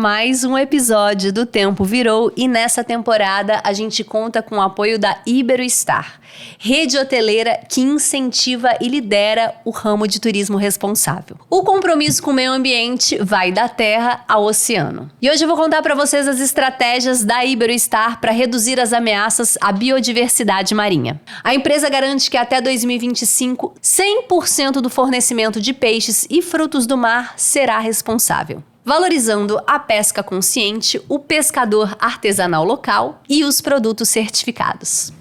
mais um episódio do Tempo Virou e nessa temporada a gente conta com o apoio da Iberostar, rede hoteleira que incentiva e lidera o ramo de turismo responsável. O compromisso com o meio ambiente vai da terra ao oceano. E hoje eu vou contar para vocês as estratégias da Iberostar para reduzir as ameaças à biodiversidade marinha. A empresa garante que até 2025, 100% do fornecimento de peixes e frutos do mar será responsável, valorizando a pesca consciente, o pescador artesanal local e os produtos certificados.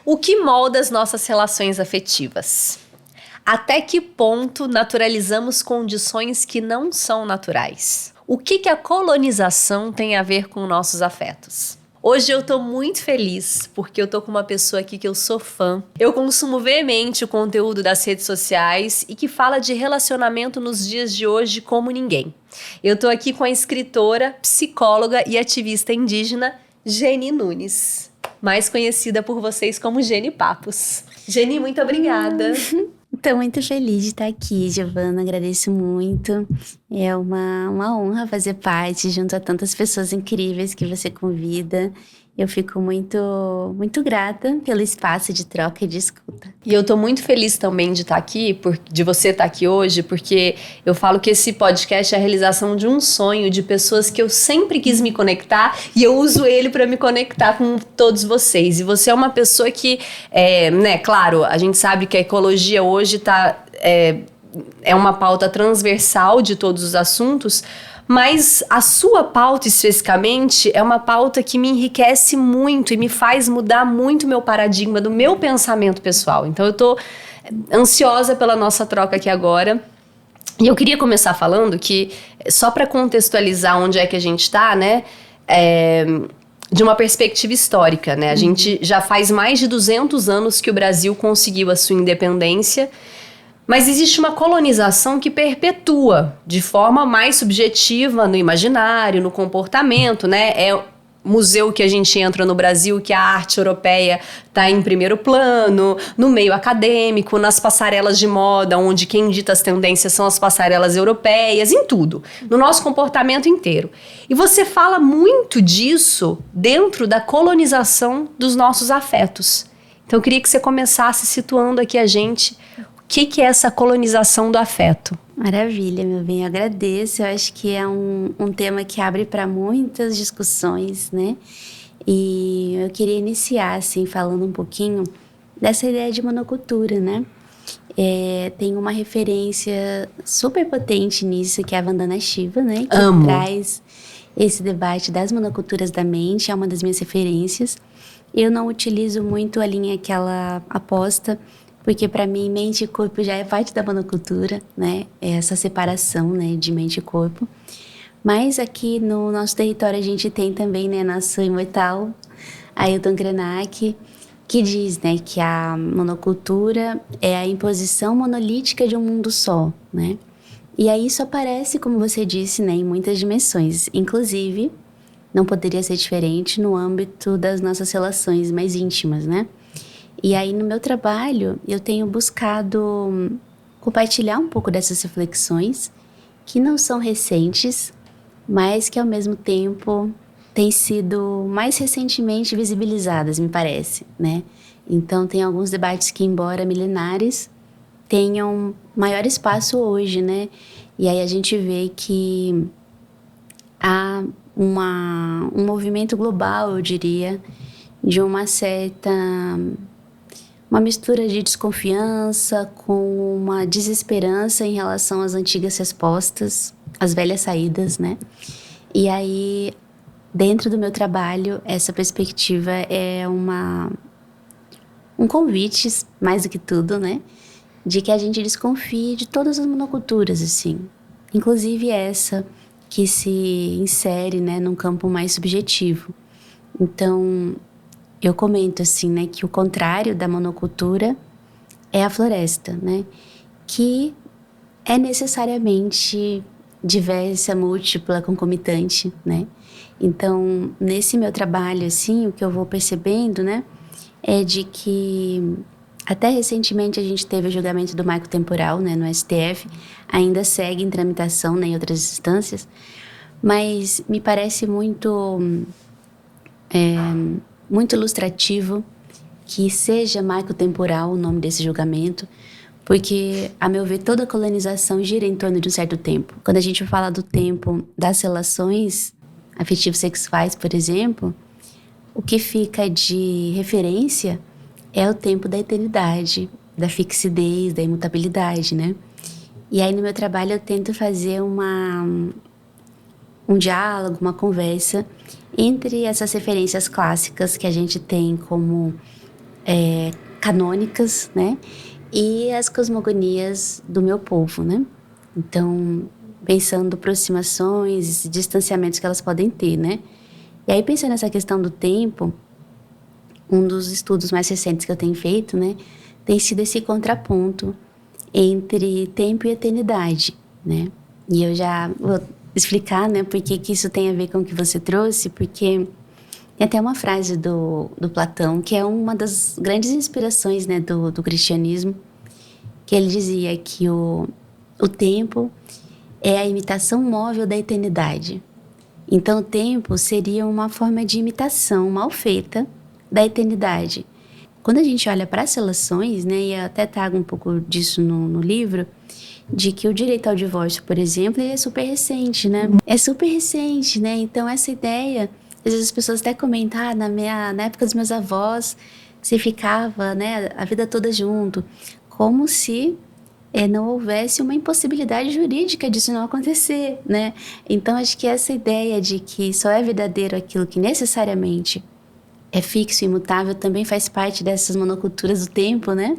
O que molda as nossas relações afetivas? Até que ponto naturalizamos condições que não são naturais? O que a colonização tem a ver com nossos afetos? Hoje eu tô muito feliz porque eu tô com uma pessoa aqui que eu sou fã. Eu consumo veemente o conteúdo das redes sociais e que fala de relacionamento nos dias de hoje como ninguém. Eu tô aqui com a escritora, psicóloga e ativista indígena Geni Nunes, mais conhecida por vocês como Geni Papos. Geni, muito obrigada. Estou muito feliz de estar aqui, Giovana, agradeço muito. É uma honra fazer parte junto a tantas pessoas incríveis que você convida. Eu fico muito grata pelo espaço de troca e de escuta. E eu tô muito feliz também de estar aqui, de você estar aqui hoje, porque eu falo que esse podcast é a realização de um sonho de pessoas que eu sempre quis me conectar e eu uso ele para me conectar com todos vocês. E você é uma pessoa que, claro, a gente sabe que a ecologia hoje é uma pauta transversal de todos os assuntos, mas a sua pauta especificamente é uma pauta que me enriquece muito e me faz mudar muito meu paradigma do meu pensamento pessoal. Então eu tô ansiosa pela nossa troca aqui agora. E eu queria começar falando que, só para contextualizar onde é que a gente tá, né, de uma perspectiva histórica, né? A gente já faz mais de 200 anos que o Brasil conseguiu a sua independência. Mas existe uma colonização que perpetua de forma mais subjetiva no imaginário, no comportamento, né? É museu que a gente entra no Brasil que a arte europeia está em primeiro plano, no meio acadêmico, nas passarelas de moda, onde quem dita as tendências são as passarelas europeias, em tudo, no nosso comportamento inteiro. E você fala muito disso dentro da colonização dos nossos afetos. Então eu queria que você começasse situando aqui a gente o que é essa colonização do afeto? Maravilha, meu bem, eu agradeço. Eu acho que é um tema que abre para muitas discussões, né? E eu queria iniciar, assim, falando um pouquinho dessa ideia de monocultura, né? Tem uma referência super potente nisso, que é a Vandana Shiva, né? Que Amo. traz esse debate das monoculturas da mente, é uma das minhas referências. Eu não utilizo muito a linha que ela aposta, porque para mim mente e corpo já é parte da monocultura, né? É essa separação, né, de mente e corpo. Mas aqui no nosso território a gente tem também, né, nosso imortal Ailton Krenak, que diz, né, que a monocultura é a imposição monolítica de um mundo só, né? E aí isso aparece, como você disse, né, em muitas dimensões. Inclusive, não poderia ser diferente no âmbito das nossas relações mais íntimas, né? E aí, no meu trabalho, eu tenho buscado compartilhar um pouco dessas reflexões, que não são recentes, mas que, ao mesmo tempo, têm sido mais recentemente visibilizadas, me parece, né? Então, tem alguns debates que, embora milenares, tenham maior espaço hoje, né? E aí a gente vê que há um movimento global, eu diria, de uma mistura de desconfiança com uma desesperança em relação às antigas respostas, às velhas saídas, né? E aí, dentro do meu trabalho, essa perspectiva é um convite, mais do que tudo, né? De que a gente desconfie de todas as monoculturas, assim. Inclusive essa que se insere, né, num campo mais subjetivo. Então, eu comento assim, né, que o contrário da monocultura é a floresta, né, que é necessariamente diversa, múltipla, concomitante, né. Então, nesse meu trabalho, assim, o que eu vou percebendo, né, é de que até recentemente a gente teve o julgamento do marco temporal, né, no STF, ainda segue em tramitação, né, em outras instâncias, Mas me parece muito ilustrativo que seja marco temporal o nome desse julgamento, porque, a meu ver, toda colonização gira em torno de um certo tempo. Quando a gente fala do tempo das relações afetivo-sexuais, por exemplo, o que fica de referência é o tempo da eternidade, da fixidez, da imutabilidade, né? E aí, no meu trabalho, eu tento fazer um diálogo, uma conversa entre essas referências clássicas que a gente tem como canônicas, né? E as cosmogonias do meu povo, né? Então, pensando aproximações, distanciamentos que elas podem ter, né? E aí, pensando nessa questão do tempo, um dos estudos mais recentes que eu tenho feito, né, tem sido esse contraponto entre tempo e eternidade, né? E eu já vou explicar, né, por que isso tem a ver com o que você trouxe, porque tem até uma frase do Platão, que é uma das grandes inspirações, né, do cristianismo, que ele dizia que o tempo é a imitação móvel da eternidade. Então, o tempo seria uma forma de imitação mal feita da eternidade. Quando a gente olha para as relações, né, e eu até trago um pouco disso no livro, de que o direito ao divórcio, por exemplo, ele é super recente, né? É super recente, né? Então, essa ideia, às vezes as pessoas até comentam, na época dos meus avós, se ficava, né, a vida toda junto, como se não houvesse uma impossibilidade jurídica disso não acontecer, né? Então, acho que essa ideia de que só é verdadeiro aquilo que necessariamente é fixo e imutável também faz parte dessas monoculturas do tempo, né?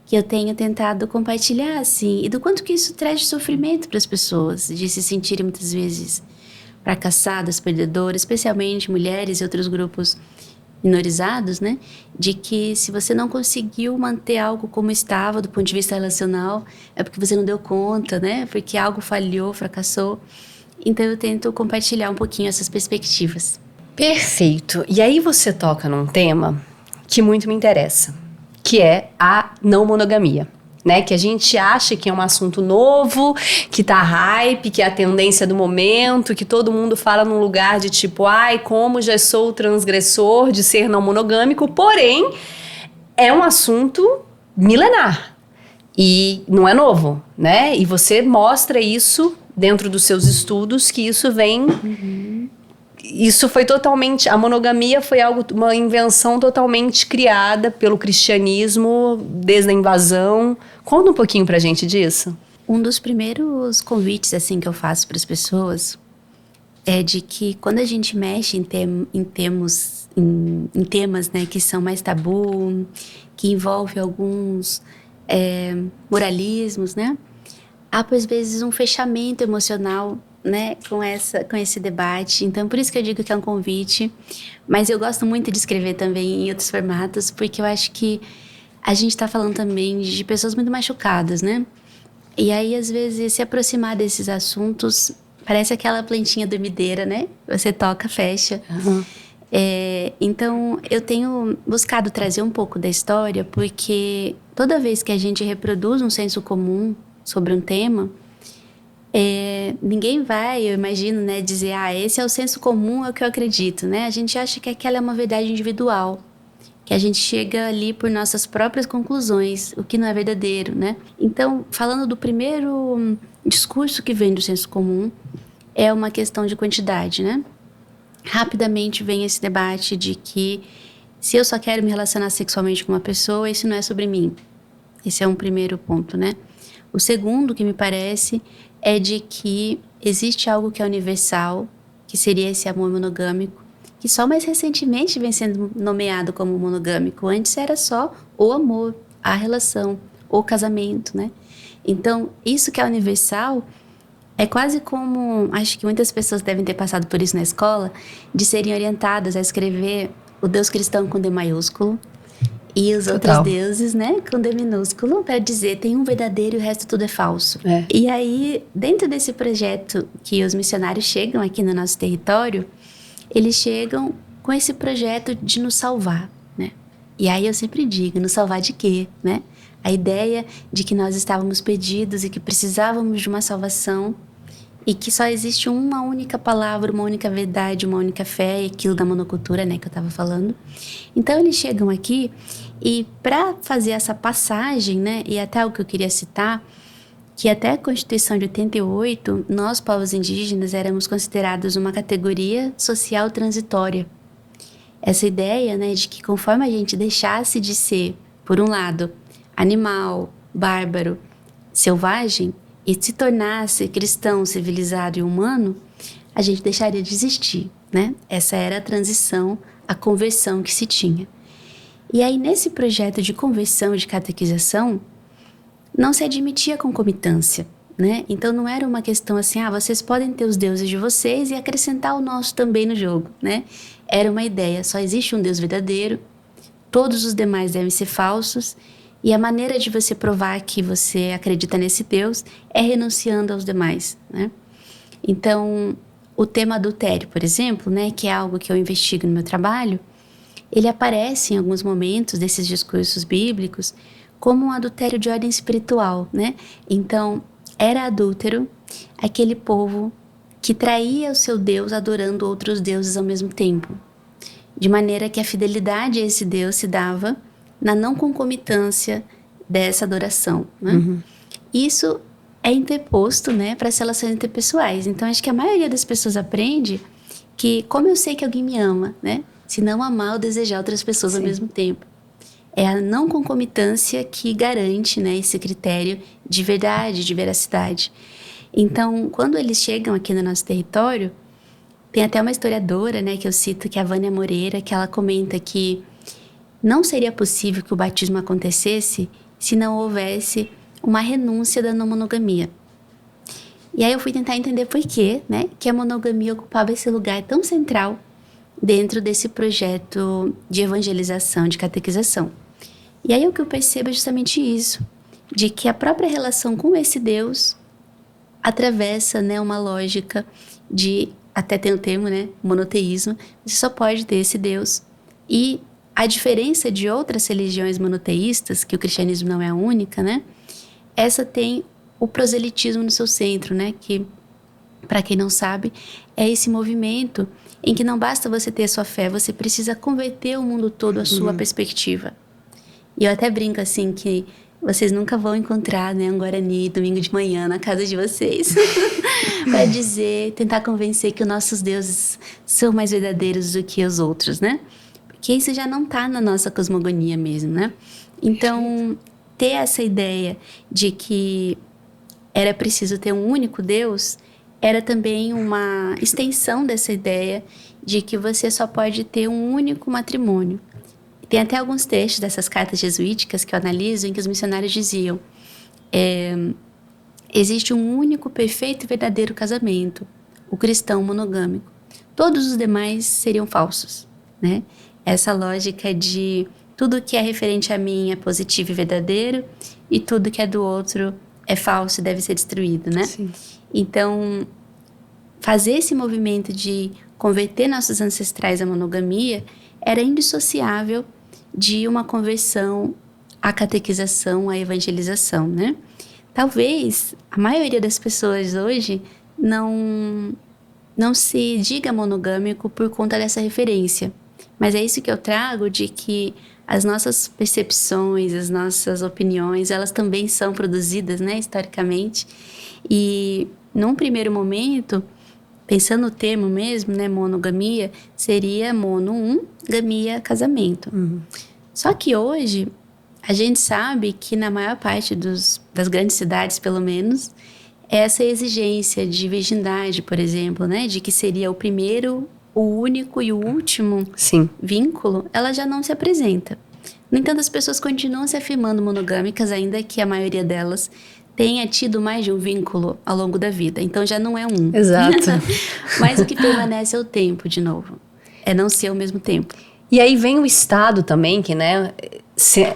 Que eu tenho tentado compartilhar, assim, e do quanto que isso traz de sofrimento para as pessoas, de se sentirem muitas vezes fracassadas, perdedoras, especialmente mulheres e outros grupos minorizados, né? De que se você não conseguiu manter algo como estava do ponto de vista relacional, é porque você não deu conta, né? Porque algo falhou, fracassou. Então eu tento compartilhar um pouquinho essas perspectivas. Perfeito. E aí você toca num tema que muito me interessa, que é a não monogamia. Né, que a gente acha que é um assunto novo, que tá hype, que é a tendência do momento, que todo mundo fala num lugar de tipo, ai, como já sou transgressor de ser não monogâmico, porém, é um assunto milenar e não é novo, né? E você mostra isso dentro dos seus estudos, que isso vem... Isso foi totalmente... A monogamia foi uma invenção totalmente criada pelo cristianismo desde a invasão. Conta um pouquinho pra gente disso. Um dos primeiros convites assim, que eu faço para as pessoas é de que quando a gente mexe em temas, né, que são mais tabu, que envolve alguns moralismos, né? Há, às vezes, um fechamento emocional, né, com esse debate. Então, por isso que eu digo que é um convite. Mas eu gosto muito de escrever também em outros formatos, porque eu acho que a gente está falando também de pessoas muito machucadas, né? E aí, às vezes, se aproximar desses assuntos parece aquela plantinha dormideira, né? Você toca, fecha. Uhum. Então, eu tenho buscado trazer um pouco da história, porque toda vez que a gente reproduz um senso comum sobre um tema... ninguém vai, eu imagino, né, dizer, esse é o senso comum, é o que eu acredito, né? A gente acha que aquela é uma verdade individual, que a gente chega ali por nossas próprias conclusões, o que não é verdadeiro, né? Então, falando do primeiro discurso que vem do senso comum, é uma questão de quantidade, né? Rapidamente vem esse debate de que se eu só quero me relacionar sexualmente com uma pessoa, isso não é sobre mim. Esse é um primeiro ponto, né? O segundo, que me parece, é de que existe algo que é universal, que seria esse amor monogâmico, que só mais recentemente vem sendo nomeado como monogâmico. Antes era só o amor, a relação, o casamento, né? Então, isso que é universal é quase como, acho que muitas pessoas devem ter passado por isso na escola, de serem orientadas a escrever o Deus cristão com D maiúsculo, e os outros deuses, né, com D minúsculo, para dizer tem um verdadeiro e o resto tudo é falso. E aí, dentro desse projeto que os missionários chegam aqui no nosso território, eles chegam com esse projeto de nos salvar, né? E aí eu sempre digo, nos salvar de quê, né? A ideia de que nós estávamos perdidos e que precisávamos de uma salvação e que só existe uma única palavra, uma única verdade, uma única fé, aquilo da monocultura, né, que eu estava falando. Então eles chegam aqui e para fazer essa passagem, né, e até o que eu queria citar, que até a Constituição de 88, nós, povos indígenas, éramos considerados uma categoria social transitória. Essa ideia, né, de que conforme a gente deixasse de ser, por um lado, animal, bárbaro, selvagem, e se tornasse cristão, civilizado e humano, a gente deixaria de existir, né? Essa era a transição, a conversão que se tinha. E aí, nesse projeto de conversão, de catequização, não se admitia concomitância, né? Então, não era uma questão assim, vocês podem ter os deuses de vocês e acrescentar o nosso também no jogo, né? Era uma ideia, só existe um Deus verdadeiro, todos os demais devem ser falsos, e a maneira de você provar que você acredita nesse Deus é renunciando aos demais, né? Então, o tema adultério, por exemplo, né, que é algo que eu investigo no meu trabalho, ele aparece em alguns momentos desses discursos bíblicos como um adultério de ordem espiritual, né? Então, era adúltero aquele povo que traía o seu Deus adorando outros deuses ao mesmo tempo, de maneira que a fidelidade a esse Deus se dava na não concomitância dessa adoração, né? Isso é interposto, né, para as relações interpessoais. Então, acho que a maioria das pessoas aprende que, como eu sei que alguém me ama, né, se não amar ou desejar outras pessoas ao mesmo tempo. É a não concomitância que garante, né, esse critério de verdade, de veracidade. Então, quando eles chegam aqui no nosso território, tem até uma historiadora, né, que eu cito, que é a Vânia Moreira, que ela comenta que não seria possível que o batismo acontecesse se não houvesse uma renúncia da não monogamia. E aí eu fui tentar entender por quê, né, que a monogamia ocupava esse lugar tão central dentro desse projeto de evangelização, de catequização. E aí o que eu percebo é justamente isso, de que a própria relação com esse Deus atravessa, né, uma lógica de, até tem o termo, né, monoteísmo, você só pode ter esse Deus. E a diferença de outras religiões monoteístas, que o cristianismo não é a única, né? Essa tem o proselitismo no seu centro, né? Que, para quem não sabe, é esse movimento em que não basta você ter a sua fé, você precisa converter o mundo todo à sua perspectiva. E eu até brinco assim que vocês nunca vão encontrar, né, um Guarani domingo de manhã na casa de vocês para dizer, tentar convencer que os nossos deuses são mais verdadeiros do que os outros, né? Que isso já não está na nossa cosmogonia mesmo, né? Então, ter essa ideia de que era preciso ter um único Deus era também uma extensão dessa ideia de que você só pode ter um único matrimônio. Tem até alguns textos dessas cartas jesuíticas que eu analiso em que os missionários diziam existe um único, perfeito e verdadeiro casamento, o cristão monogâmico. Todos os demais seriam falsos, né? Essa lógica de tudo que é referente a mim é positivo e verdadeiro e tudo que é do outro é falso e deve ser destruído, né? Sim. Então, fazer esse movimento de converter nossos ancestrais à monogamia era indissociável de uma conversão à catequização, à evangelização, né? Talvez a maioria das pessoas hoje não se diga monogâmico por conta dessa referência. Mas é isso que eu trago, de que as nossas percepções, as nossas opiniões, elas também são produzidas, né, historicamente. E num primeiro momento, pensando no termo mesmo, né, monogamia, seria mono, gamia, casamento. Só que hoje, a gente sabe que na maior parte das grandes cidades, pelo menos, essa exigência de virgindade, por exemplo, né, de que seria o primeiro, o único e o último vínculo, ela já não se apresenta. No entanto, as pessoas continuam se afirmando monogâmicas, ainda que a maioria delas tenha tido mais de um vínculo ao longo da vida. Então, já não é um. Exato. Mas o que permanece é o tempo, de novo. É não ser ao mesmo tempo. E aí vem o Estado também, que, né,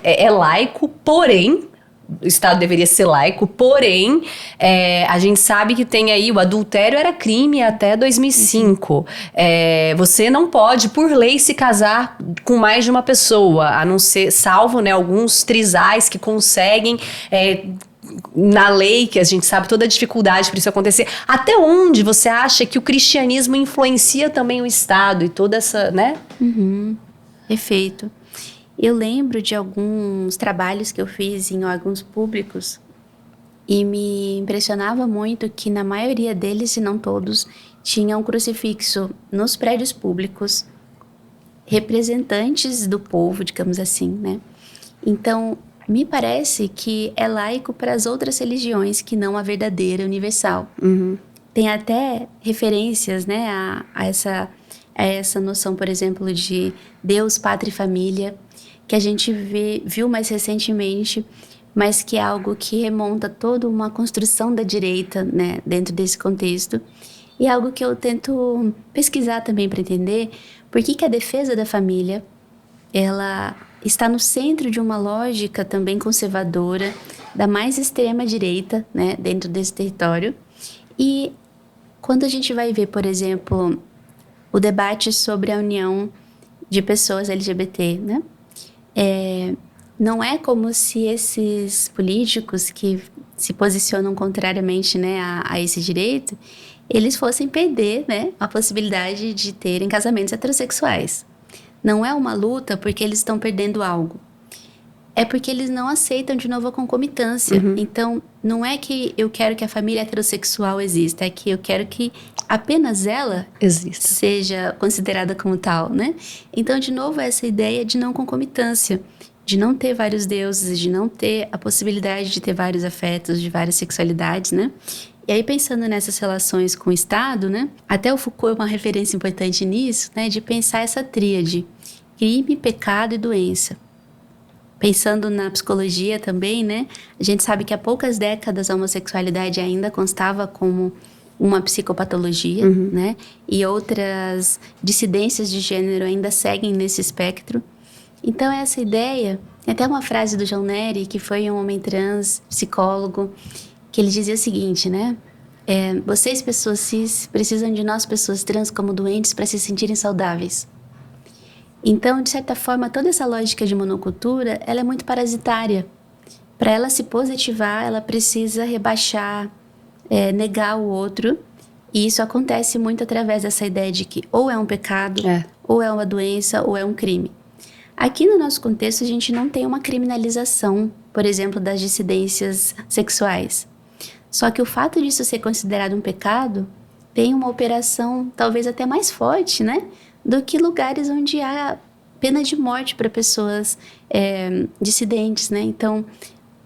é laico, porém... O Estado deveria ser laico, porém, a gente sabe que tem aí, o adultério era crime até 2005. Você não pode, por lei, se casar com mais de uma pessoa, a não ser, salvo, né, alguns trisais que conseguem na lei, que a gente sabe toda a dificuldade para isso acontecer. Até onde você acha que o cristianismo influencia também o Estado e toda essa, né? Perfeito. Eu lembro de alguns trabalhos que eu fiz em órgãos públicos e me impressionava muito que na maioria deles, se não todos, tinha um crucifixo nos prédios públicos, representantes do povo, digamos assim, né? Então, me parece que é laico para as outras religiões que não a verdadeira universal. Tem até referências, né, a essa noção, por exemplo, de Deus, Pátria e Família, que a gente viu mais recentemente, mas que é algo que remonta toda uma construção da direita, né, dentro desse contexto. E é algo que eu tento pesquisar também para entender por que a defesa da família, ela está no centro de uma lógica também conservadora, da mais extrema direita, né, dentro desse território. E quando a gente vai ver, por exemplo, o debate sobre a união de pessoas LGBT, né, não é como se esses políticos que se posicionam contrariamente, né, a esse direito, eles fossem perder, né, a possibilidade de terem casamentos heterossexuais. Não é uma luta porque eles estão perdendo algo. É porque eles não aceitam de novo a concomitância. Então, não é que eu quero que a família heterossexual exista, é que eu quero que apenas ela seja considerada como tal, né? Então, de novo, essa ideia de não concomitância, de não ter vários deuses, de não ter a possibilidade de ter vários afetos, de várias sexualidades, né? E aí, pensando nessas relações com o Estado, né? Até o Foucault é uma referência importante nisso, né? De pensar essa tríade: crime, pecado e doença. Pensando na psicologia também, né? A gente sabe que há poucas décadas a homossexualidade ainda constava como uma psicopatologia, né? E outras dissidências de gênero ainda seguem nesse espectro. Então, essa ideia... Tem até uma frase do João Nery, que foi um homem trans, psicólogo, que ele dizia o seguinte, né? Vocês, pessoas cis, precisam de nós, pessoas trans, como doentes, para se sentirem saudáveis. Então, de certa forma, toda essa lógica de monocultura, ela é muito parasitária. Para ela se positivar, ela precisa rebaixar, negar o outro. E isso acontece muito através dessa ideia de que ou é um pecado, ou é uma doença, ou é um crime. Aqui no nosso contexto, a gente não tem uma criminalização, por exemplo, das dissidências sexuais. Só que o fato disso ser considerado um pecado tem uma operação talvez até mais forte, né? Do que lugares onde há pena de morte para pessoas dissidentes, né? Então,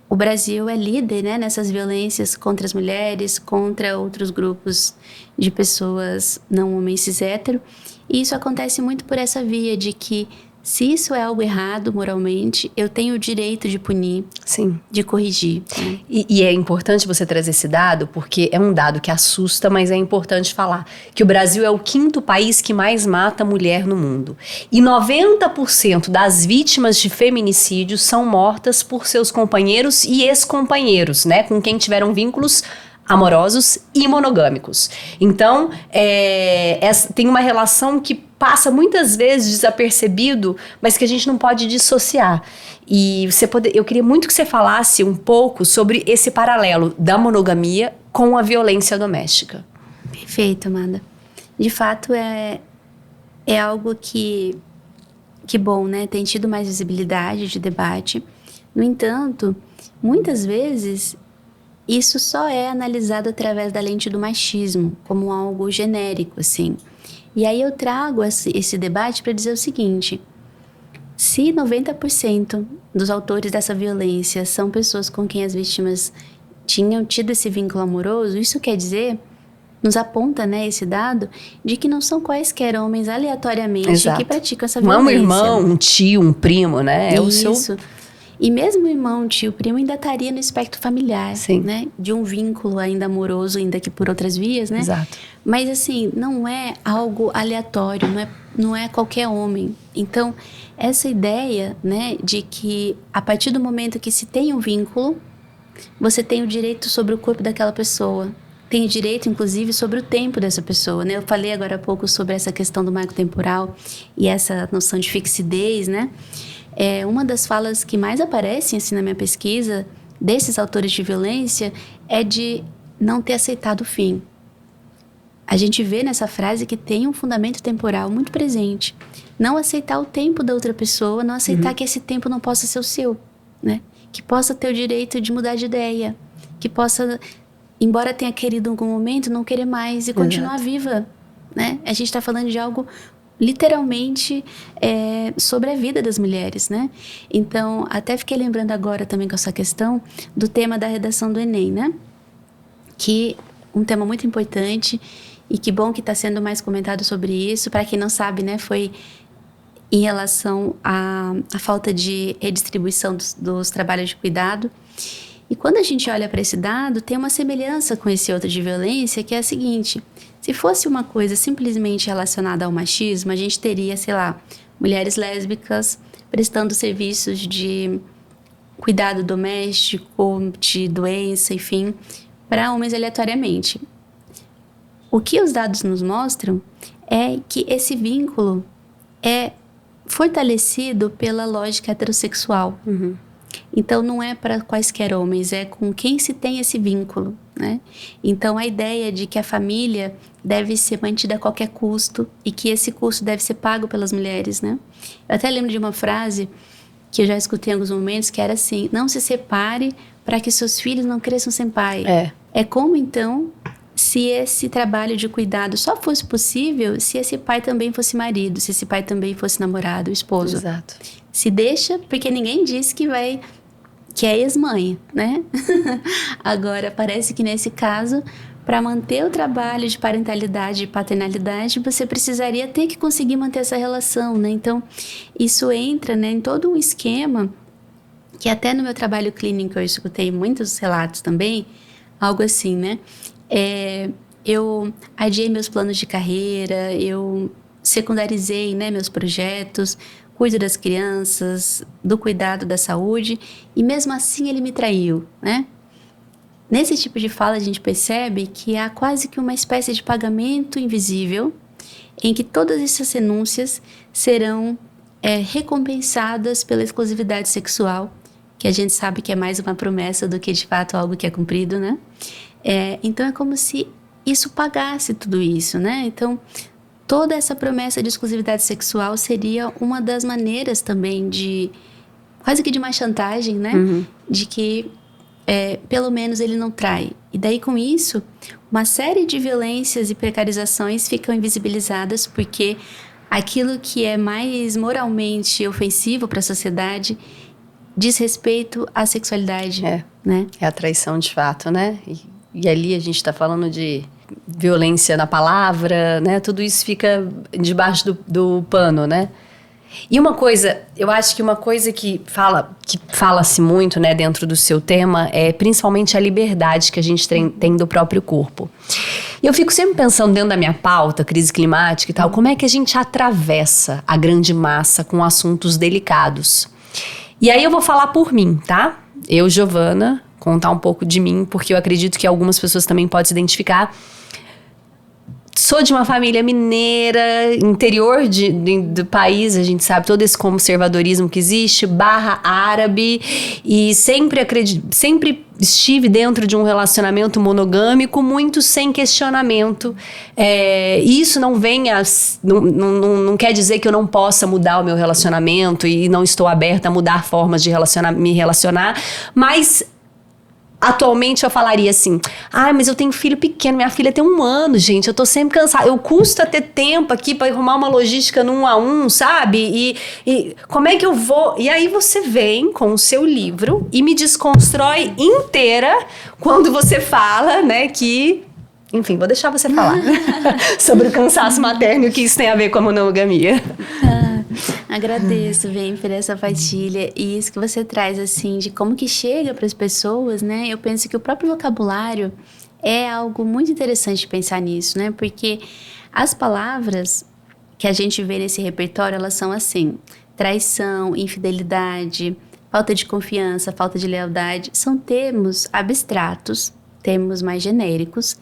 o Brasil é líder, né, nessas violências contra as mulheres, contra outros grupos de pessoas não homens cis hétero. E isso acontece muito por essa via de que, se isso é algo errado moralmente, eu tenho o direito de punir, sim, de corrigir. Né? E é importante você trazer esse dado, porque é um dado que assusta, mas é importante falar que o Brasil é o 5º país que mais mata mulher no mundo. E 90% das vítimas de feminicídio são mortas por seus companheiros e ex-companheiros, né? Com quem tiveram vínculos amorosos e monogâmicos. Então, tem uma relação que passa muitas vezes desapercebido, mas que a gente não pode dissociar. E eu queria muito que você falasse um pouco sobre esse paralelo da monogamia com a violência doméstica. Perfeito, Amanda. De fato, é algo que bom, né? Tem tido mais visibilidade de debate. No entanto, muitas vezes isso só é analisado através da lente do machismo, como algo genérico, assim. E aí eu trago esse debate para dizer o seguinte: se 90% dos autores dessa violência são pessoas com quem as vítimas tinham tido esse vínculo amoroso, isso quer dizer, nos aponta, né, esse dado, de que não são quaisquer homens aleatoriamente que praticam essa violência. Não é um irmão, um tio, um primo, né? Isso. E mesmo o irmão, tio, primo ainda estaria no espectro familiar, né? De um vínculo ainda amoroso, ainda que por outras vias, né? Exato. Mas assim, não é algo aleatório, não é qualquer homem. Então, essa ideia, né, de que a partir do momento que se tem um vínculo, você tem o direito sobre o corpo daquela pessoa. Tem o direito, inclusive, sobre o tempo dessa pessoa, né? Eu falei agora há pouco sobre essa questão do marco temporal e essa noção de fixidez, né? Uma das falas que mais aparecem assim, na minha pesquisa desses autores de violência é de não ter aceitado o fim. A gente vê nessa frase que tem um fundamento temporal muito presente. Não aceitar o tempo da outra pessoa, não aceitar que esse tempo não possa ser o seu, né? Que possa ter o direito de mudar de ideia, que possa, embora tenha querido em algum momento, não querer mais e continuar viva, né? A gente está falando de algo literalmente sobre a vida das mulheres, né? Então, até fiquei lembrando agora também com essa questão do tema da redação do Enem, né? Que um tema muito importante e que bom que está sendo mais comentado sobre isso. Para quem não sabe, né? Foi em relação à falta de redistribuição dos trabalhos de cuidado. E quando a gente olha para esse dado, tem uma semelhança com esse outro de violência, que é a seguinte: se fosse uma coisa simplesmente relacionada ao machismo, a gente teria, sei lá, mulheres lésbicas prestando serviços de cuidado doméstico, de doença, enfim, para homens aleatoriamente. O que os dados nos mostram é que esse vínculo é fortalecido pela lógica heterossexual. Então, não é para quaisquer homens, é com quem se tem esse vínculo, né? Então, a ideia de que a família deve ser mantida a qualquer custo e que esse custo deve ser pago pelas mulheres, né? Eu até lembro de uma frase que eu já escutei em alguns momentos, que era assim: não se separe para que seus filhos não cresçam sem pai. É como, então, se esse trabalho de cuidado só fosse possível se esse pai também fosse marido, se esse pai também fosse namorado, esposo. Exato. Se deixa, porque ninguém disse que é ex-mãe, né? Agora, parece que nesse caso, para manter o trabalho de parentalidade e paternalidade, você precisaria ter que conseguir manter essa relação, né? Então, isso entra, né, em todo um esquema que até no meu trabalho clínico eu escutei muitos relatos também, algo assim, né? Eu adiei meus planos de carreira, eu secundarizei, né, meus projetos, cuido das crianças, do cuidado da saúde, e mesmo assim ele me traiu, né? Nesse tipo de fala a gente percebe que há quase que uma espécie de pagamento invisível em que todas essas renúncias serão recompensadas pela exclusividade sexual, que a gente sabe que é mais uma promessa do que de fato algo que é cumprido, né? Então é como se isso pagasse tudo isso, né? Então, toda essa promessa de exclusividade sexual seria uma das maneiras também de, quase que de uma chantagem, né? De que, pelo menos, ele não trai. E daí, com isso, uma série de violências e precarizações ficam invisibilizadas, porque aquilo que é mais moralmente ofensivo para a sociedade diz respeito à sexualidade, né? É a traição de fato, né? E ali a gente está falando de violência na palavra, né? Tudo isso fica debaixo do pano, né? E uma coisa, eu acho que uma coisa que fala-se muito, né, dentro do seu tema, é principalmente a liberdade que a gente tem do próprio corpo. E eu fico sempre pensando dentro da minha pauta, crise climática e tal, como é que a gente atravessa a grande massa com assuntos delicados. E aí eu vou falar por mim, tá? Eu, Giovana, contar um pouco de mim, porque eu acredito que algumas pessoas também podem se identificar. Sou de uma família mineira, interior do país, a gente sabe todo esse conservadorismo que existe, /árabe, e sempre estive dentro de um relacionamento monogâmico, muito sem questionamento. Isso não não quer dizer que eu não possa mudar o meu relacionamento e não estou aberta a mudar formas de me relacionar, mas atualmente eu falaria assim: mas eu tenho filho pequeno, minha filha tem 1 ano, gente, eu tô sempre cansada, eu custa ter tempo aqui pra arrumar uma logística no 1 a 1, sabe? E como é que eu vou? E aí você vem com o seu livro e me desconstrói inteira quando você fala, né, que... Enfim, vou deixar você falar sobre o cansaço materno e o que isso tem a ver com a monogamia. Agradeço, bem, por essa partilha. E isso que você traz, assim, de como que chega para as pessoas, né? Eu penso que o próprio vocabulário é algo muito interessante de pensar nisso, né? Porque as palavras que a gente vê nesse repertório, elas são assim: traição, infidelidade, falta de confiança, falta de lealdade. São termos abstratos, termos mais genéricos.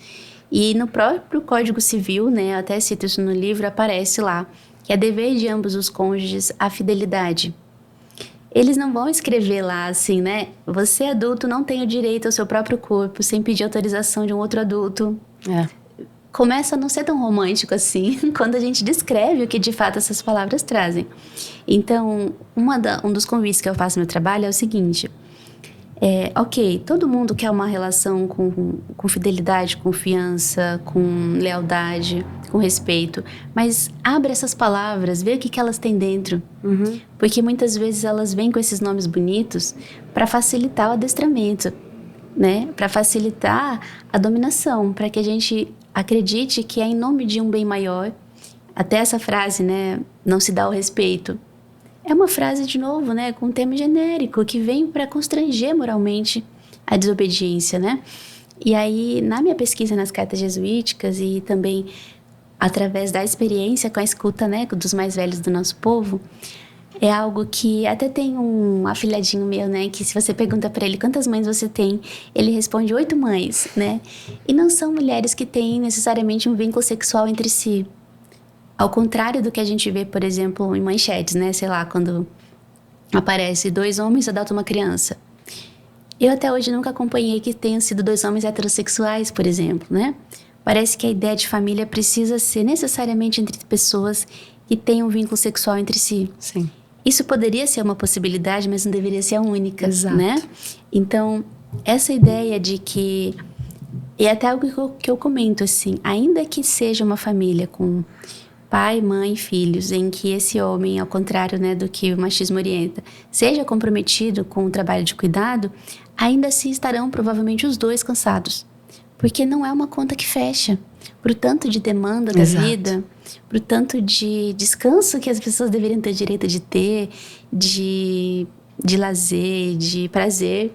E no próprio Código Civil, né, até cito isso no livro, aparece lá, que é dever de ambos os cônjuges a fidelidade. eles não vão escrever lá assim, né? Você adulto não tem o direito ao seu próprio corpo sem pedir autorização de um outro adulto. Começa a não ser tão romântico assim quando a gente descreve o que de fato essas palavras trazem. Então, um dos convites que eu faço no meu trabalho é o seguinte: ok, todo mundo quer uma relação com fidelidade, confiança, com lealdade, com respeito, mas abre essas palavras, vê o que elas têm dentro. Porque muitas vezes elas vêm com esses nomes bonitos para facilitar o adestramento, né? Para facilitar a dominação, para que a gente acredite que é em nome de um bem maior. Até essa frase, né? Não se dá o respeito. É uma frase, de novo, né, com um termo genérico, que vem para constranger moralmente a desobediência, né? E aí, na minha pesquisa nas cartas jesuíticas e também através da experiência com a escuta, né, dos mais velhos do nosso povo, é algo que até tem um afilhadinho meu, né, que se você pergunta para ele quantas mães você tem, ele responde 8 mães, né? E não são mulheres que têm necessariamente um vínculo sexual entre si. Ao contrário do que a gente vê, por exemplo, em manchetes, né? Sei lá, quando aparece 2 homens adotam uma criança. Eu até hoje nunca acompanhei que tenham sido 2 homens heterossexuais, por exemplo, né? Parece que a ideia de família precisa ser necessariamente entre pessoas que têm um vínculo sexual entre si. Sim. Isso poderia ser uma possibilidade, mas não deveria ser a única, Exato. né? Então, essa ideia de que... E até algo que eu comento, assim, ainda que seja uma família com pai, mãe, filhos, em que esse homem, ao contrário, né, do que o machismo orienta, seja comprometido com o trabalho de cuidado, ainda assim estarão provavelmente os 2 cansados. Porque não é uma conta que fecha. Pro tanto de demanda da vida, pro tanto de descanso que as pessoas deveriam ter direito de ter, de lazer, de prazer,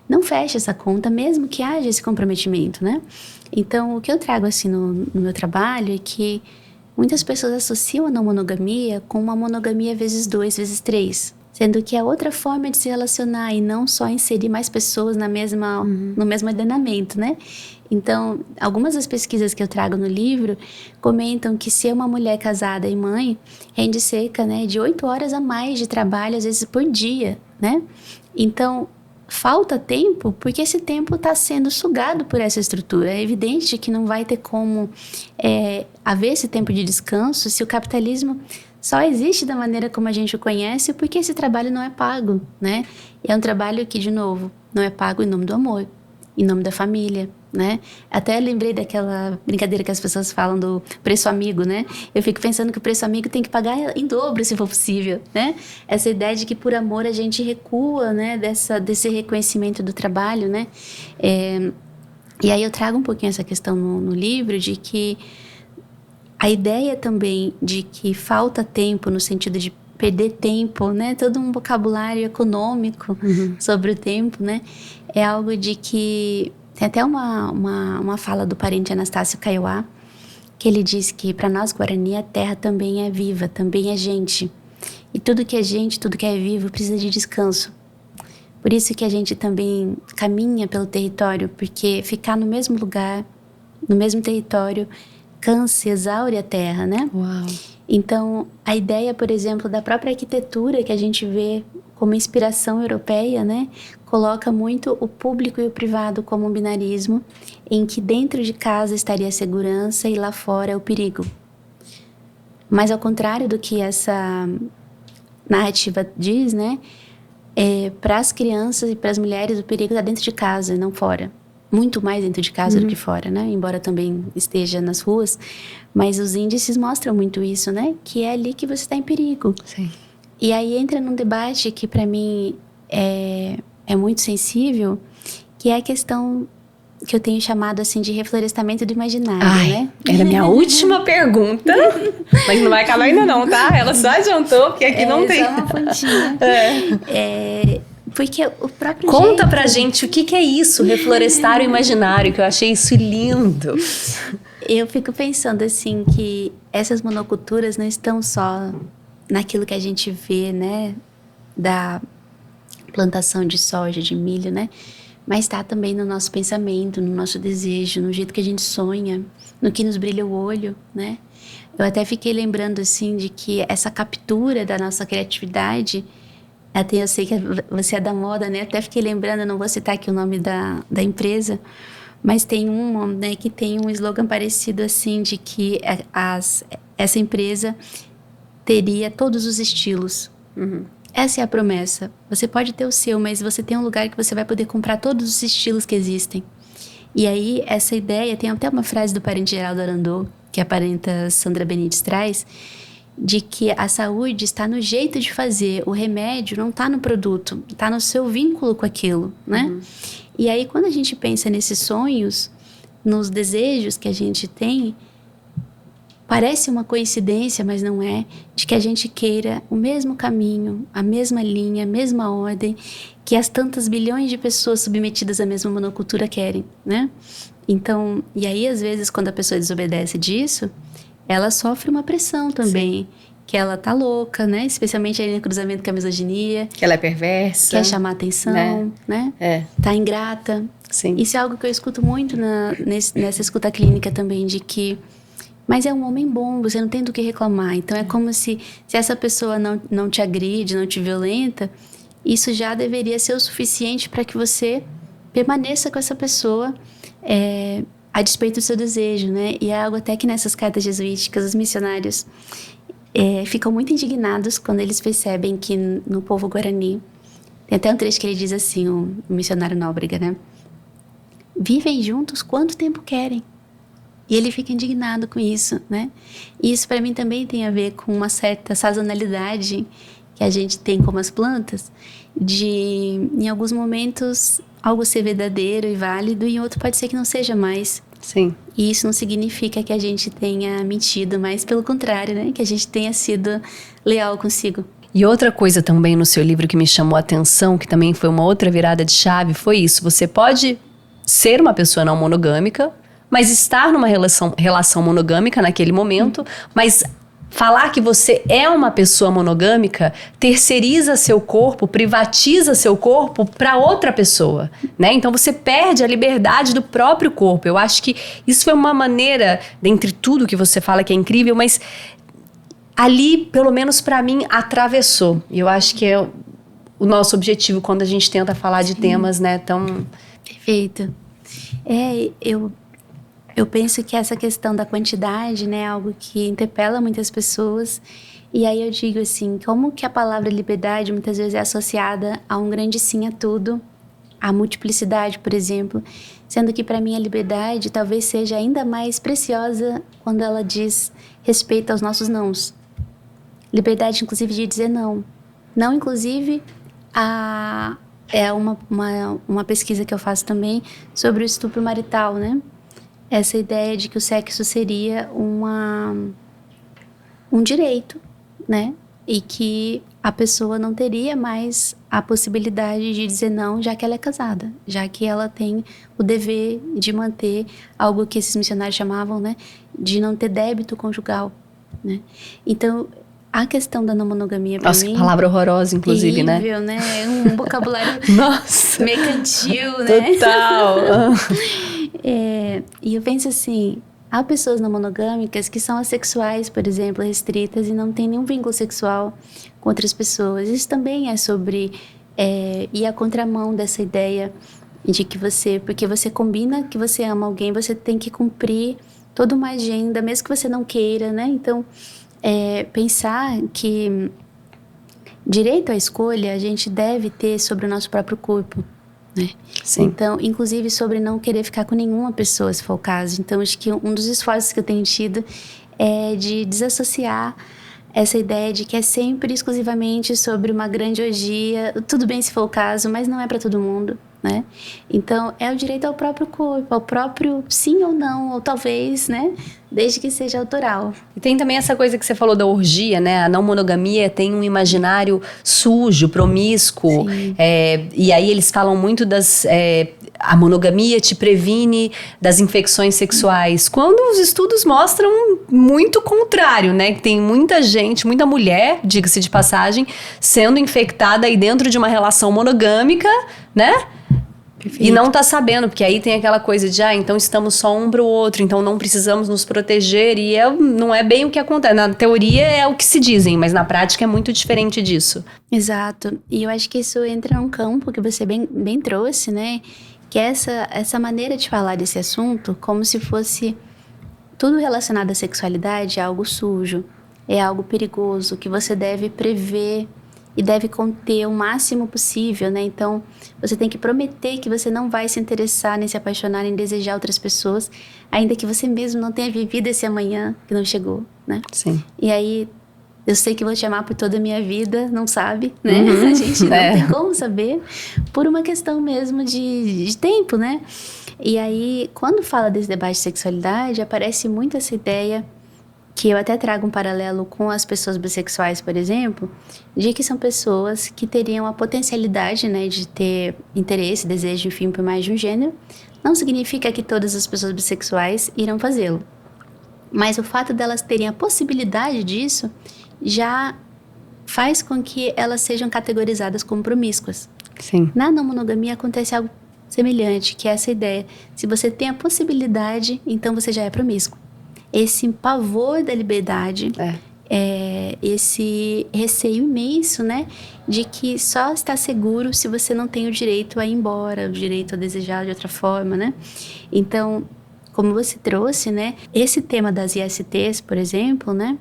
não fecha essa conta, mesmo que haja esse comprometimento, né? Então, o que eu trago assim no meu trabalho é que muitas pessoas associam a não monogamia com uma monogamia vezes 2, vezes 3. Sendo que é outra forma de se relacionar e não só inserir mais pessoas no mesmo ordenamento, né? Então, algumas das pesquisas que eu trago no livro comentam que ser uma mulher casada e mãe rende cerca, né, de 8 horas a mais de trabalho, às vezes por dia, né? Então, falta tempo porque esse tempo está sendo sugado por essa estrutura. É evidente que não vai ter como haver esse tempo de descanso se o capitalismo só existe da maneira como a gente o conhece porque esse trabalho não é pago, né? E é um trabalho que, de novo, não é pago em nome do amor, em nome da família, né? Até lembrei daquela brincadeira que as pessoas falam do preço amigo, né? Eu fico pensando que o preço amigo tem que pagar em dobro, se for possível, né? Essa ideia de que por amor a gente recua, né? Desse reconhecimento do trabalho, né? E aí eu trago um pouquinho essa questão no livro de que a ideia também de que falta tempo no sentido de perder tempo, né? Todo um vocabulário econômico sobre o tempo, né? É algo de que... Tem até uma fala do parente Anastácio Kaiowá, que ele diz que para nós Guarani a terra também é viva, também é gente. E tudo que é gente, tudo que é vivo precisa de descanso. Por isso que a gente também caminha pelo território, porque ficar no mesmo lugar, no mesmo território, cansa e exaure a terra, né? Uau. Então, a ideia, por exemplo, da própria arquitetura que a gente vê como inspiração europeia, né? Coloca muito o público e o privado como um binarismo, em que dentro de casa estaria a segurança e lá fora o perigo. Mas ao contrário do que essa narrativa diz, né? Para as crianças e para as mulheres o perigo está dentro de casa e não fora. Muito mais dentro de casa do que fora, né? Embora também esteja nas ruas. Mas os índices mostram muito isso, né? Que é ali que você está em perigo. Sim. E aí entra num debate que para mim é muito sensível, que é a questão que eu tenho chamado assim de reflorestamento do imaginário, né? Era a minha última pergunta, mas não vai acabar ainda não, tá? Ela só adiantou, porque aqui não tem. Só uma pontinha. Porque o próprio Conta pra gente o que é isso, reflorestar o imaginário, que eu achei isso lindo. Eu fico pensando assim que essas monoculturas não estão só naquilo que a gente vê, né? Da plantação de soja, de milho, né? Mas está também no nosso pensamento, no nosso desejo, no jeito que a gente sonha, no que nos brilha o olho, né? Eu até fiquei lembrando, assim, de que essa captura da nossa criatividade Até eu sei que você é da moda, né? Até fiquei lembrando, eu não vou citar aqui o nome da empresa, mas tem uma, né, que tem um slogan parecido assim, de que essa empresa teria todos os estilos. Uhum. Essa é a promessa. Você pode ter o seu, mas você tem um lugar que você vai poder comprar todos os estilos que existem. E aí, essa ideia, tem até uma frase do parente Geraldo Arandô, que a parenta Sandra Benites traz, de que a saúde está no jeito de fazer, o remédio não está no produto, está no seu vínculo com aquilo, né? Uhum. E aí, quando a gente pensa nesses sonhos, nos desejos que a gente tem, parece uma coincidência, mas não é, de que a gente queira o mesmo caminho, a mesma linha, a mesma ordem, que as tantas bilhões de pessoas submetidas à mesma monocultura querem, né? Então, e aí às vezes quando a pessoa desobedece disso, ela sofre uma pressão também, sim, que ela tá louca, né? Especialmente aí no cruzamento com a misoginia. Que ela é perversa. Quer chamar atenção, né? Tá ingrata. Sim. Isso é algo que eu escuto muito nessa escuta clínica também, de que mas é um homem bom, você não tem do que reclamar. Então é como se essa pessoa não te agride, não te violenta, isso já deveria ser o suficiente para que você permaneça com essa pessoa a despeito do seu desejo, né? E é algo até que nessas cartas jesuíticas, os missionários ficam muito indignados quando eles percebem que no povo guarani, tem até um trecho que ele diz assim, o missionário Nóbrega, né? Vivem juntos quanto tempo querem. E ele fica indignado com isso, né? E isso para mim também tem a ver com uma certa sazonalidade que a gente tem como as plantas, de em alguns momentos algo ser verdadeiro e válido e em outro pode ser que não seja mais. Sim. E isso não significa que a gente tenha mentido, mas pelo contrário, né? Que a gente tenha sido leal consigo. E outra coisa também no seu livro que me chamou a atenção, que também foi uma outra virada de chave, foi isso. Você pode ser uma pessoa não monogâmica, mas estar numa relação monogâmica naquele momento, mas falar que você é uma pessoa monogâmica terceiriza seu corpo, privatiza seu corpo para outra pessoa, né? Então você perde a liberdade do próprio corpo. Eu acho que isso foi uma maneira, dentre tudo que você fala que é incrível, mas ali, pelo menos para mim, atravessou. E eu acho que é o nosso objetivo quando a gente tenta falar de temas, né, tão... Perfeito. Eu penso que essa questão da quantidade, né, é algo que interpela muitas pessoas. E aí eu digo assim, como que a palavra liberdade muitas vezes é associada a um grande sim a tudo, a multiplicidade, por exemplo, sendo que para mim a liberdade talvez seja ainda mais preciosa quando ela diz respeito aos nossos nãos. Liberdade, inclusive, de dizer não. Não, inclusive, é uma pesquisa que eu faço também sobre o estupro marital, né? Essa ideia de que o sexo seria um direito, né? E que a pessoa não teria mais a possibilidade de dizer não, já que ela é casada, já que ela tem o dever de manter algo que esses missionários chamavam, né? De não ter débito conjugal, né? Então, a questão da não monogamia para mim... Nossa, palavra horrorosa, inclusive, terrível, né? Um vocabulário Nossa, mercantil, né? Total! E eu penso assim, há pessoas não monogâmicas que são assexuais, por exemplo, restritas e não têm nenhum vínculo sexual com outras pessoas. Isso também é sobre ir à contramão dessa ideia de que porque você combina que você ama alguém, você tem que cumprir toda uma agenda, mesmo que você não queira, né? Então, pensar que direito à escolha a gente deve ter sobre o nosso próprio corpo, né? Sim. Então, inclusive sobre não querer ficar com nenhuma pessoa, se for o caso. Então, acho que um dos esforços que eu tenho tido é de desassociar essa ideia de que é sempre exclusivamente sobre uma grande orgia, tudo bem se for o caso, mas não é para todo mundo, né? Então, é o direito ao próprio corpo, ao próprio sim ou não, ou talvez, né? Desde que seja autoral. E tem também essa coisa que você falou da orgia, né? A não monogamia tem um imaginário sujo, promíscuo. E aí eles falam muito a monogamia te previne das infecções sexuais. Quando os estudos mostram muito contrário, né? Que tem muita gente, muita mulher, diga-se de passagem, sendo infectada aí dentro de uma relação monogâmica, né? Perfeito. E não tá sabendo, porque aí tem aquela coisa de, então estamos só um pro outro, então não precisamos nos proteger, e não é bem o que acontece. Na teoria é o que se dizem, mas na prática é muito diferente disso. Exato. E eu acho que isso entra num campo que você bem trouxe, né? Que é essa maneira de falar desse assunto como se fosse tudo relacionado à sexualidade é algo sujo, é algo perigoso, que você deve prever e deve conter o máximo possível, né? Então, você tem que prometer que você não vai se interessar, nem se apaixonar, nem desejar outras pessoas, ainda que você mesmo não tenha vivido esse amanhã que não chegou, né? Sim. E aí, eu sei que vou te amar por toda a minha vida, não sabe, né? A gente não tem como saber, por uma questão mesmo de tempo, né? E aí, quando fala desse debate de sexualidade, aparece muito essa ideia, que eu até trago um paralelo com as pessoas bissexuais, por exemplo, de que são pessoas que teriam a potencialidade, né, de ter interesse, desejo, enfim, por mais de um gênero. Não significa que todas as pessoas bissexuais irão fazê-lo. Mas o fato delas terem a possibilidade disso já faz com que elas sejam categorizadas como promíscuas. Sim. Na não monogamia acontece algo semelhante, que é essa ideia. Se você tem a possibilidade, então você já é promíscuo. Esse pavor da liberdade, esse receio imenso, né? De que só está seguro se você não tem o direito a ir embora, o direito a desejar de outra forma, né? Então, como você trouxe, né? Esse tema das ISTs, por exemplo, né?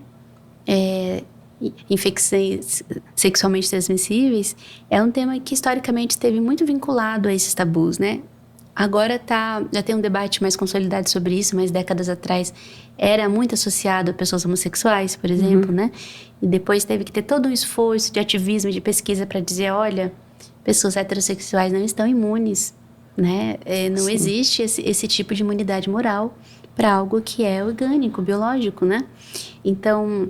Infecções sexualmente transmissíveis, é um tema que historicamente esteve muito vinculado a esses tabus, né? Agora já tem um debate mais consolidado sobre isso, mas décadas atrás era muito associado a pessoas homossexuais, por exemplo, né? E depois teve que ter todo um esforço de ativismo, de pesquisa para dizer, olha, pessoas heterossexuais não estão imunes, né? Não Sim. existe esse tipo de imunidade moral para algo que é orgânico, biológico, né? Então,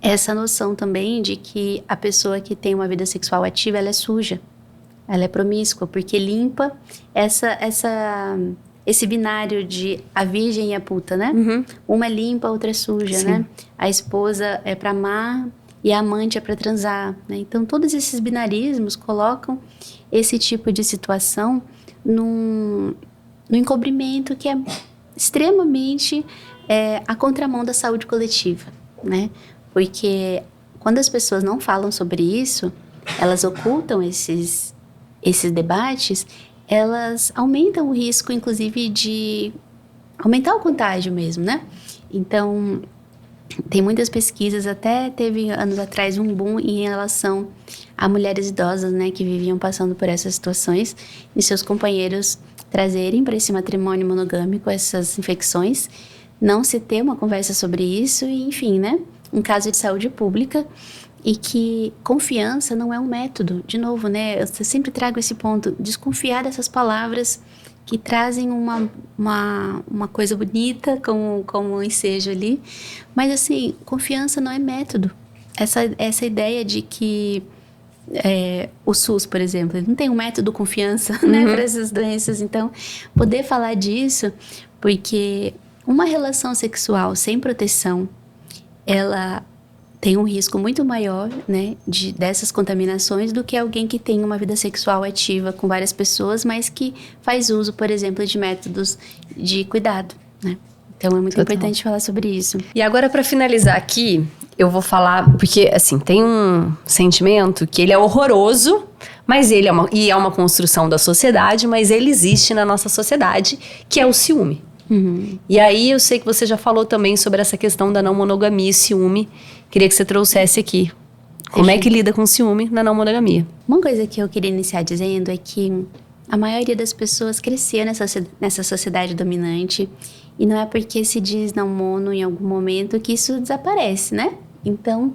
essa noção também de que a pessoa que tem uma vida sexual ativa, ela é suja. Ela é promíscua, porque limpa esse binário de a virgem e a puta, né? Uma é limpa, a outra é suja, né? A esposa é para amar e a amante é para transar, né? Então, todos esses binarismos colocam esse tipo de situação no encobrimento que é extremamente a contramão da saúde coletiva, né? Porque quando as pessoas não falam sobre isso, elas ocultam esses debates, elas aumentam o risco, inclusive, de aumentar o contágio mesmo, né? Então, tem muitas pesquisas, até teve anos atrás um boom em relação a mulheres idosas, né, que viviam passando por essas situações e seus companheiros trazerem para esse matrimônio monogâmico essas infecções, não se ter uma conversa sobre isso e, enfim, né? Um caso de saúde pública. E que confiança não é um método. De novo, né? Eu sempre trago esse ponto. Desconfiar dessas palavras que trazem uma coisa bonita, como um ensejo ali. Mas, assim, confiança não é método. Essa ideia de que o SUS, por exemplo, ele não tem um método confiança, né? Para essas doenças. Então, poder falar disso, porque uma relação sexual sem proteção, ela tem um risco muito maior, né, dessas contaminações do que alguém que tem uma vida sexual ativa com várias pessoas, mas que faz uso, por exemplo, de métodos de cuidado, né? Então, é muito importante falar sobre isso. E agora, para finalizar aqui, eu vou falar, porque, assim, tem um sentimento que ele é horroroso, mas ele é uma construção da sociedade, mas ele existe na nossa sociedade, que é o ciúme. E aí, eu sei que você já falou também sobre essa questão da não monogamia e ciúme. Queria que você trouxesse aqui. Como é que lida com ciúme na não monogamia? Uma coisa que eu queria iniciar dizendo é que a maioria das pessoas cresceu nessa sociedade dominante e não é porque se diz não mono em algum momento que isso desaparece, né? Então,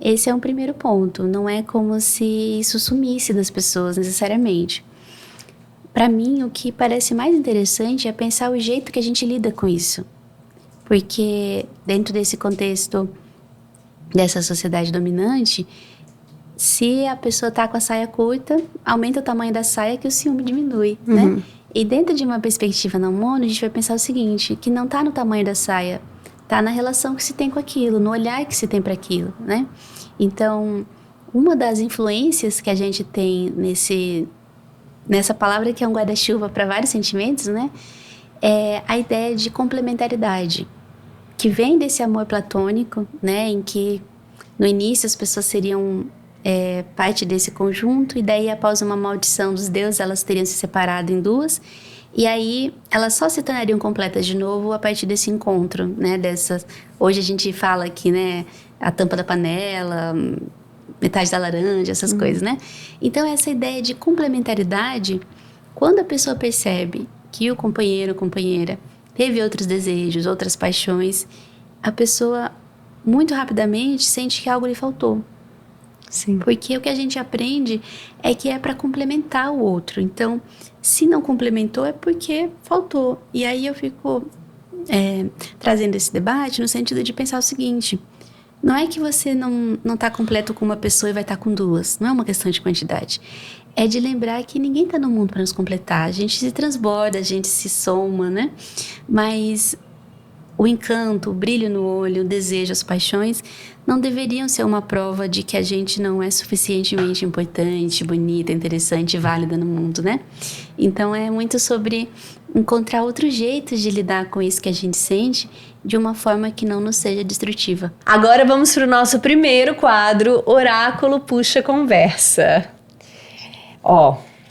esse é um primeiro ponto. Não é como se isso sumisse das pessoas necessariamente. Para mim, o que parece mais interessante é pensar o jeito que a gente lida com isso. Porque dentro desse contexto dessa sociedade dominante, se a pessoa tá com a saia curta, aumenta o tamanho da saia que o ciúme diminui, né? E dentro de uma perspectiva não mono, a gente vai pensar o seguinte, que não tá no tamanho da saia, tá na relação que se tem com aquilo, no olhar que se tem para aquilo, né? Então, uma das influências que a gente tem nessa palavra que é um guarda-chuva para vários sentimentos, né? É a ideia de complementaridade, que vem desse amor platônico, né? Em que no início as pessoas seriam parte desse conjunto, e daí após uma maldição dos deuses elas teriam se separado em duas, e aí elas só se tornariam completas de novo a partir desse encontro, né? Hoje a gente fala aqui, né? A tampa da panela, metade da laranja, essas coisas, né? Então essa ideia de complementaridade, quando a pessoa percebe que o companheiro ou companheira teve outros desejos, outras paixões, a pessoa muito rapidamente sente que algo lhe faltou. Sim. Porque o que a gente aprende é que é para complementar o outro. Então, se não complementou é porque faltou. E aí eu fico trazendo esse debate no sentido de pensar o seguinte: não é que você não está completo com uma pessoa e vai estar com duas. Não é uma questão de quantidade. É de lembrar que ninguém está no mundo para nos completar. A gente se transborda, a gente se soma, né? Mas o encanto, o brilho no olho, o desejo, as paixões não deveriam ser uma prova de que a gente não é suficientemente importante, bonita, interessante, válida no mundo, né? Então é muito sobre encontrar outros jeitos de lidar com isso que a gente sente de uma forma que não nos seja destrutiva. Agora vamos para o nosso primeiro quadro, Oráculo Puxa Conversa.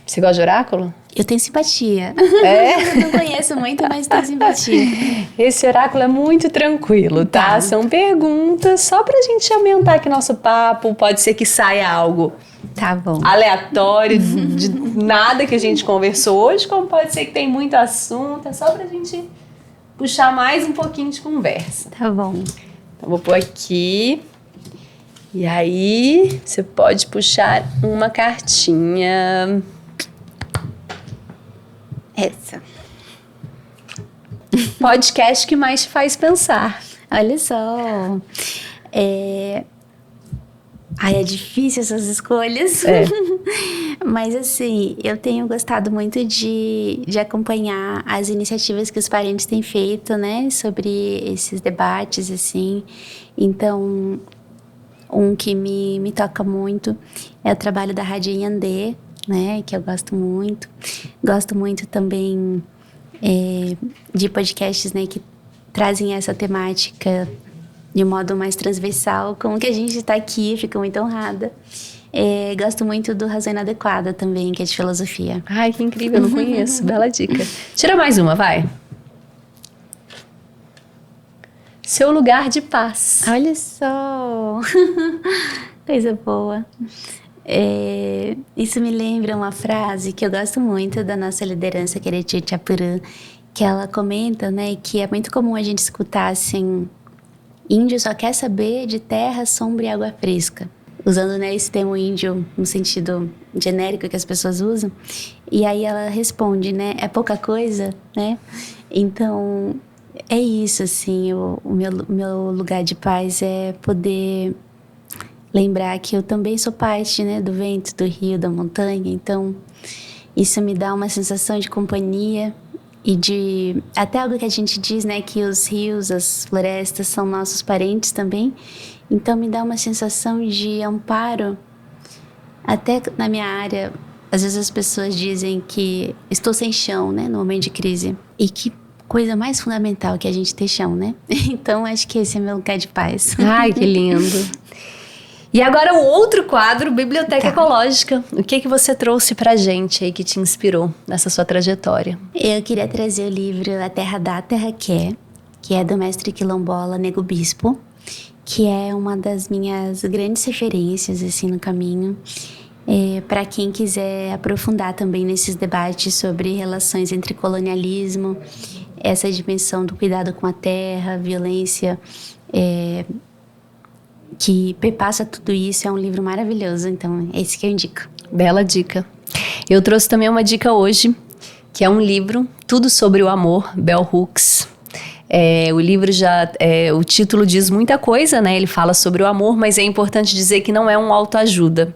Você gosta de oráculo? Eu tenho simpatia. É? Eu não conheço muito, mas tenho simpatia. Esse oráculo é muito tranquilo, tá? São perguntas só pra gente aumentar aqui nosso papo. Pode ser que saia algo Tá bom. aleatório, de nada que a gente conversou hoje, como pode ser que tem muito assunto. É só pra gente puxar mais um pouquinho de conversa. Tá bom. Então vou pôr aqui. E aí, você pode puxar uma cartinha. Essa. Podcast que mais te faz pensar. Olha só. É difícil essas escolhas. Mas assim, eu tenho gostado muito de acompanhar as iniciativas que os parentes têm feito, né? Sobre esses debates, assim. Então, um que me toca muito é o trabalho da Rádio Inhandê, né, que eu gosto muito. Gosto muito também de podcasts, né, que trazem essa temática de modo mais transversal, como que a gente está aqui, fico muito honrada. Gosto muito do Razão Inadequada também, que é de filosofia. Ai, que incrível, eu não conheço. Bela dica. Tira mais uma, vai. Seu lugar de paz. Olha só! Coisa boa. Isso me lembra uma frase que eu gosto muito da nossa liderança, Kereti Chapurã, que ela comenta, né, que é muito comum a gente escutar assim: índio só quer saber de terra, sombra e água fresca. Usando, né, esse termo índio no sentido genérico que as pessoas usam. E aí ela responde, né, é pouca coisa, né? Então, é isso, assim, o meu lugar de paz é poder lembrar que eu também sou parte, né, do vento, do rio, da montanha. Então, isso me dá uma sensação de companhia e de... Até algo que a gente diz, né, que os rios, as florestas são nossos parentes também. Então, me dá uma sensação de amparo. Até na minha área, às vezes as pessoas dizem que estou sem chão, né, no momento de crise. E que coisa mais fundamental que a gente ter chão, né? Então, acho que esse é meu lugar de paz. Ai, que lindo. E agora o outro quadro, Biblioteca Ecológica. O que você trouxe pra gente aí que te inspirou nessa sua trajetória? Eu queria trazer o livro A Terra Dá, a Terra Quer, que é do mestre quilombola Nego Bispo, que é uma das minhas grandes referências assim no caminho. Para quem quiser aprofundar também nesses debates sobre relações entre colonialismo, essa dimensão do cuidado com a terra, violência, que perpassa tudo isso, é um livro maravilhoso. Então, é esse que eu indico. Bela dica. Eu trouxe também uma dica hoje, que é um livro, Tudo sobre o Amor, Bell Hooks. O livro o título diz muita coisa, né? Ele fala sobre o amor, mas é importante dizer que não é um autoajuda.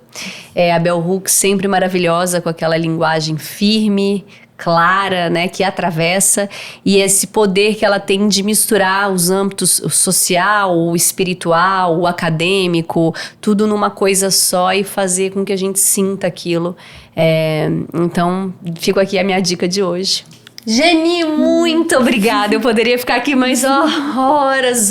A Bell Hooks sempre maravilhosa, com aquela linguagem firme, clara, né, que atravessa, e esse poder que ela tem de misturar os âmbitos o social, o espiritual, o acadêmico, tudo numa coisa só e fazer com que a gente sinta aquilo. Então, fico aqui a minha dica de hoje. Geni, muito obrigada. Eu poderia ficar aqui mais horas.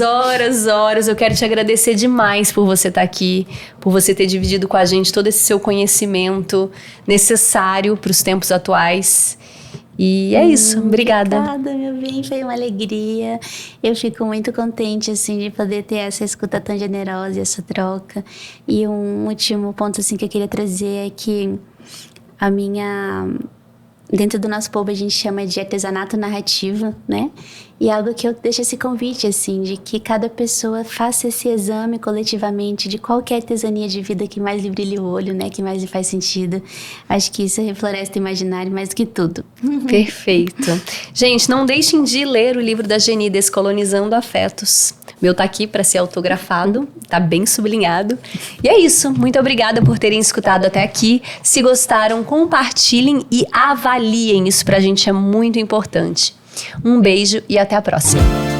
Eu quero te agradecer demais por você estar aqui, por você ter dividido com a gente todo esse seu conhecimento necessário para os tempos atuais. E é isso, obrigada. Obrigada, meu bem, foi uma alegria. Eu fico muito contente, assim, de poder ter essa escuta tão generosa e essa troca. E um último ponto, assim, que eu queria trazer é que dentro do nosso povo a gente chama de artesanato narrativo, né? E é algo que eu deixo esse convite, assim, de que cada pessoa faça esse exame coletivamente de qual que é a artesania de vida que mais lhe brilha o olho, né? Que mais lhe faz sentido. Acho que isso refloresta o imaginário mais do que tudo. Perfeito. Gente, não deixem de ler o livro da Geni, Descolonizando Afetos. O meu tá aqui para ser autografado, tá bem sublinhado. E é isso, muito obrigada por terem escutado até aqui. Se gostaram, compartilhem e avaliem, isso pra gente é muito importante. Um beijo e até a próxima.